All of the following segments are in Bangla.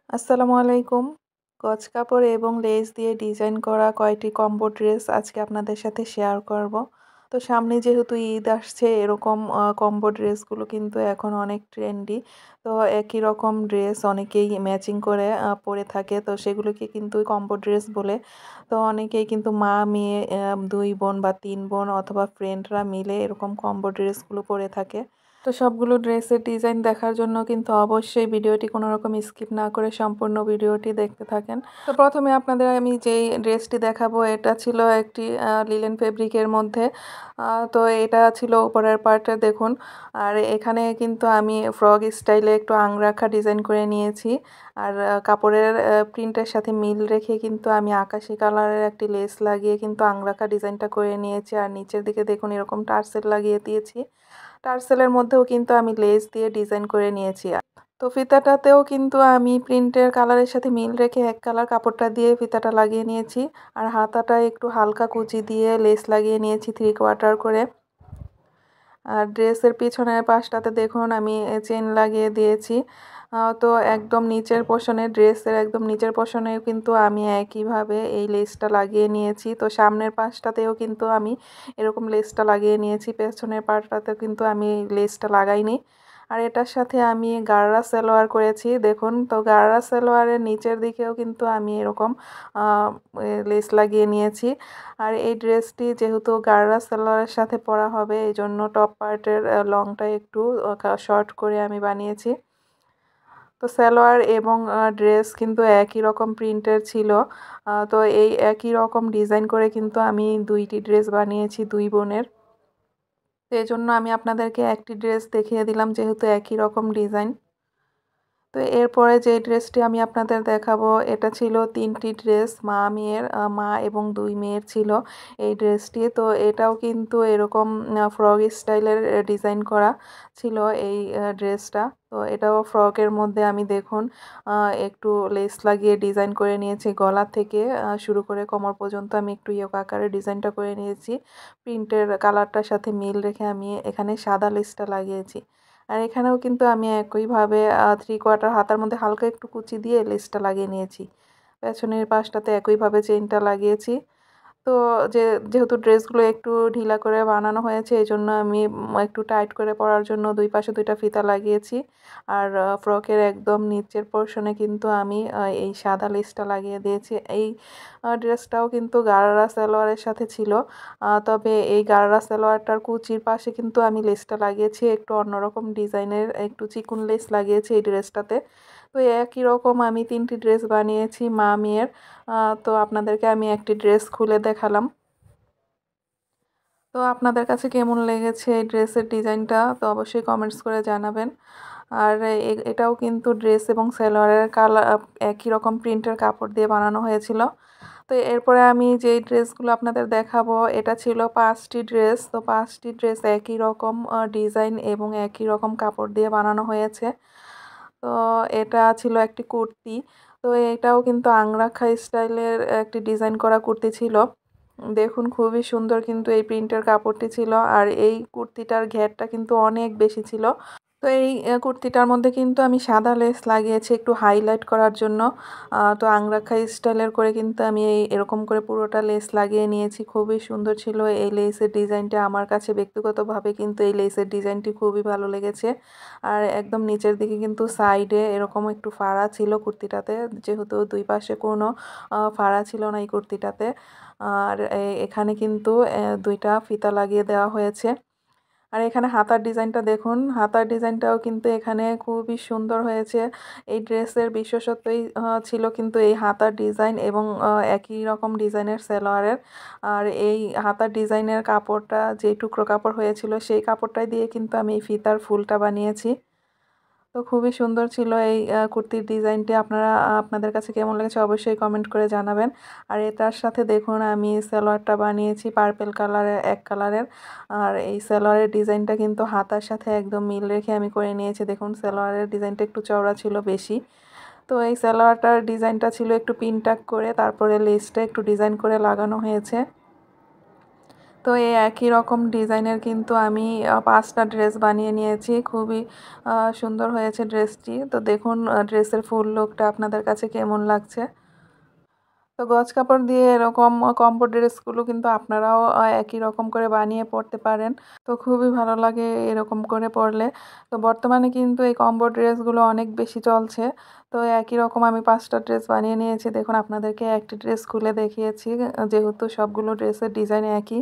আসসালামু আলাইকুম। কচ কাপড় এবং লেস দিয়ে ডিজাইন করা কয়টি কম্বো ড্রেস আজকে আপনাদের সাথে শেয়ার করব। তো সামনে যেহেতু ঈদ আসছে এরকম কম্বো ড্রেসগুলো কিন্তু এখন অনেক ট্রেন্ডি। তো একই রকম ড্রেস অনেকেই ম্যাচিং করে পরে থাকে। তো সেগুলোকে কিন্তু কম্বো ড্রেস বলে। তো অনেকেই কিন্তু মা, মেয়ে ২ বোন বা ৩ বোন অথবা ফ্রেন্ডরা মিলে এরকম কম্বো ড্রেসগুলো পরে থাকে। তো সবগুলো ড্রেসের ডিজাইন দেখার জন্য কিন্তু অবশ্যই ভিডিওটি কোনো রকম স্কিপ না করে সম্পূর্ণ ভিডিওটি দেখতে থাকেন। তো প্রথমে আপনাদের আমি যেই ড্রেসটি দেখাবো এটা ছিল একটি লিলেন ফেব্রিকের মধ্যে। তো এটা ছিল উপরের পার্টে দেখুন। আর এখানে কিন্তু আমি ফ্রক স্টাইলে একটু আংরাখা ডিজাইন করে নিয়েছি। আর কাপড়ের প্রিন্টের সাথে মিল রেখে কিন্তু আমি আকাশি কালারের একটি লেস লাগিয়ে কিন্তু আংরাখা ডিজাইনটা করে নিয়েছি। আর নিচের দিকে দেখুন এরকম টার্সেল লাগিয়ে দিয়েছি। টার্সেলের মধ্যেও কিন্তু আমি লেস দিয়ে ডিজাইন করে নিয়েছি। তো ফিতাটাতেও কিন্তু আমি প্রিন্টের কালারের সাথে মিল রেখে এক কালার কাপড়টা দিয়ে ফিতাটা লাগিয়ে নিয়েছি। আর হাতাটা একটু হালকা কুচি দিয়ে লেস লাগিয়ে নিয়েছি 3/4 করে। আর ড্রেসের পিছনের পাশটাতে দেখুন আমি চেন লাগিয়ে দিয়েছি। তো একদম নিচের পোরশনে ড্রেসের একদম নিচের পোরশনেও কিন্তু আমি একইভাবে এই লেসটা লাগিয়ে নিয়েছি। তো সামনের পাশটাতেও কিন্তু আমি এরকম লেসটা লাগিয়ে নিয়েছি। পেছনের পার্টটাতে কিন্তু আমি লেসটা লাগাইনি। আর এটার সাথে আমি গাড়রা সালোয়ার করেছি দেখুন। তো গাড়রা সালোয়ারের নিচের দিকেও কিন্তু আমি এরকম আ লেস লাগিয়ে নিয়েছি। আর এই ড্রেসটি যেহেতু গাড়রা সালোয়ারের সাথে পরা হবে এজন্য টপ পার্টের লংটা একটু শর্ট করে আমি বানিয়েছি। তো সালোয়ার এবং ড্রেস কিন্তু একই রকম প্রিন্টের ছিল। তো এই একই রকম ডিজাইন করে কিন্তু আমি ২ টি ড্রেস বানিয়েছি ২ বোনের। তো এজন্য আমি আপনাদেরকে একটি ড্রেস দেখিয়ে দিলাম যেহেতু একই রকম ডিজাইন। তো এরপরে যে ড্রেসটি আমি আপনাদের দেখাবো এটা ছিল ৩ টি ড্রেস মা মেয়ের মা এবং ২ মেয়ের ছিল এই ড্রেসটি। তো এটাও কিন্তু এরকম ফ্রক স্টাইলের ডিজাইন করা ছিল এই ড্রেসটা। তো এটাও ফ্রকের মধ্যে আমি দেখুন একটু লেস লাগিয়ে ডিজাইন করে নিয়েছি গলা থেকে শুরু করে কোমর পর্যন্ত আমি একটু ইয়োক আকারে ডিজাইনটা করে নিয়েছি। প্রিন্টের কালারটার সাথে মিল রেখে আমি এখানে সাদা লেসটা লাগিয়েছি। আর এখানেও কিন্তু আমি একইভাবে 3/4 হাতার মধ্যে হালকা একটু কুচি দিয়ে লেসটা লাগিয়ে নিয়েছি। পেছনের পাশটাতে একইভাবে চেইনটা লাগিয়েছি। তো যেহেতু ড্রেসগুলো একটু ঢিলা করে বানানো হয়েছে এজন্য আমি একটু টাইট করে পরার জন্য ২ পাশে ২ টা ফিতা লাগিয়েছি। আর ফ্রকের একদম নিচের পোরশনে কিন্তু আমি এই সাদা লেসটা লাগিয়ে দিয়েছি। এই ড্রেসটাও কিন্তু গারারা সালোয়ারের সাথে ছিল। তবে এই গারারা সালোয়ারটার কুচির পাশে কিন্তু আমি লেসটা লাগিয়েছি একটু অন্যরকম ডিজাইনের একটু চিকন লেস লাগিয়েছি এই ড্রেসটাতে। তো একই রকম আমি ৩ টি ড্রেস বানিয়েছি মা মেয়ের। তো আপনাদেরকে আমি একটি ড্রেস খুলে দেখালাম। তো আপনাদের কাছে কেমন লেগেছে এই ড্রেসের ডিজাইনটা তো অবশ্যই কমেন্টস করে জানাবেন। আর এটাও কিন্তু ড্রেস এবং সালোয়ারের একই রকম প্রিন্টের কাপড় দিয়ে বানানো হয়েছিল। তো এরপরে আমি যেই ড্রেসগুলো আপনাদের দেখাবো এটা ছিল ৫ টি ড্রেস। তো ৫ টি ড্রেস একই রকম ডিজাইন এবং একই রকম কাপড় দিয়ে বানানো হয়েছে। তো এটা ছিল একটি কুর্তি। তো এটাও কিন্তু আংরাখা স্টাইলের একটি ডিজাইন করা কুর্তি ছিল। দেখুন খুবই সুন্দর কিন্তু এই প্রিন্টের কাপড়টি ছিল। আর এই কুর্তিটার ঘেরটা কিন্তু অনেক বেশি ছিল। তো এই কুর্তিটার মধ্যে কিন্তু আমি সাদা লেস লাগিয়েছি একটু হাইলাইট করার জন্য। তো আংরাখা স্টাইলের করে কিন্তু আমি এরকম করে পুরোটা লেস লাগিয়ে নিয়েছি। খুবই সুন্দর ছিল এই লেসের ডিজাইনটা আমার কাছে ব্যক্তিগতভাবে কিন্তু এই লেসের ডিজাইনটি খুবই ভালো লেগেছে। আর একদম নিচের দিকে কিন্তু সাইডে এরকম একটু ফাড়া ছিল কুর্তিটাতে যেহেতু ২ পাশে কোনো ফাড়া ছিল না এই কুর্তিটাতে। আর এখানে কিন্তু ২ টা ফিতা লাগিয়ে দেওয়া হয়েছে। আর এখানে হাতার ডিজাইনটা দেখুন। হাতার ডিজাইনটাও কিন্তু এখানে খুবই সুন্দর হয়েছে। এই ড্রেসের বিশেষত্বই ছিল কিন্তু এই হাতার ডিজাইন এবং একই রকম ডিজাইনের সালোয়ারের। আর এই হাতার ডিজাইনের কাপড়টা যে টুকরো কাপড় হয়েছিল সেই কাপড়টা দিয়ে কিন্তু আমি এই ফিতার ফুলটা বানিয়েছি। তো খুবই সুন্দর ছিল এই কুর্তির ডিজাইনটি। আপনাদের কাছে কেমন লেগেছে অবশ্যই কমেন্ট করে জানাবেন। আর এটার সাথে দেখুন আমি সালোয়ারটা বানিয়েছি পার্পল কালারের এক কালারের। আর এই সালোয়ারের ডিজাইনটা কিন্তু হাতার সাথে একদম মিল রেখে আমি করে নিয়েছি। দেখুন সালোয়ারের ডিজাইনটা একটু চওড়া ছিল বেশি। তো এই সালোয়ারটার ডিজাইনটা ছিল একটু পিন টাক করে তারপরে লেসটা একটু ডিজাইন করে লাগানো হয়েছে। তো তো এই একই রকম ডিজাইনের কিন্তু আমি ৫টা ড্রেস বানিয়ে নিয়েছি। খুবই সুন্দর হয়েছে ড্রেসটি। তো দেখুন ড্রেসের ফুল লুকটা আপনাদের কাছে কেমন লাগছে। তো গজ কাপড় দিয়ে এরকম কম্বো ড্রেসগুলো কিন্তু আপনারাও একই রকম করে বানিয়ে পরতে পারেন। তো খুবই ভালো লাগে এরকম করে পরলে। তো বর্তমানে কিন্তু এই কম্বো ড্রেসগুলো অনেক বেশি চলছে। তো একই রকম আমি ৫টা ড্রেস বানিয়ে নিয়েছি। দেখুন আপনাদেরকে একটি ড্রেস খুলে দেখিয়েছি যেহেতু সবগুলো ড্রেসের ডিজাইন একই।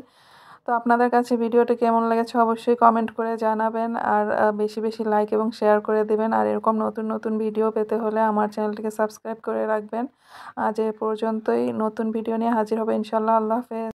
তো আপনাদের কাছে ভিডিওটি কেমন লেগেছে অবশ্যই কমেন্ট করে জানাবেন। আর বেশি, বেশি লাইক এবং শেয়ার করে দিবেন। আর এরকম নতুন, নতুন ভিডিও পেতে হলে আমার চ্যানেলটিকে সাবস্ক্রাইব করে রাখবেন। আজ এ পর্যন্তই, নতুন ভিডিও নিয়ে হাজির হব ইনশাআল্লাহ। আল্লাহ হাফেজ।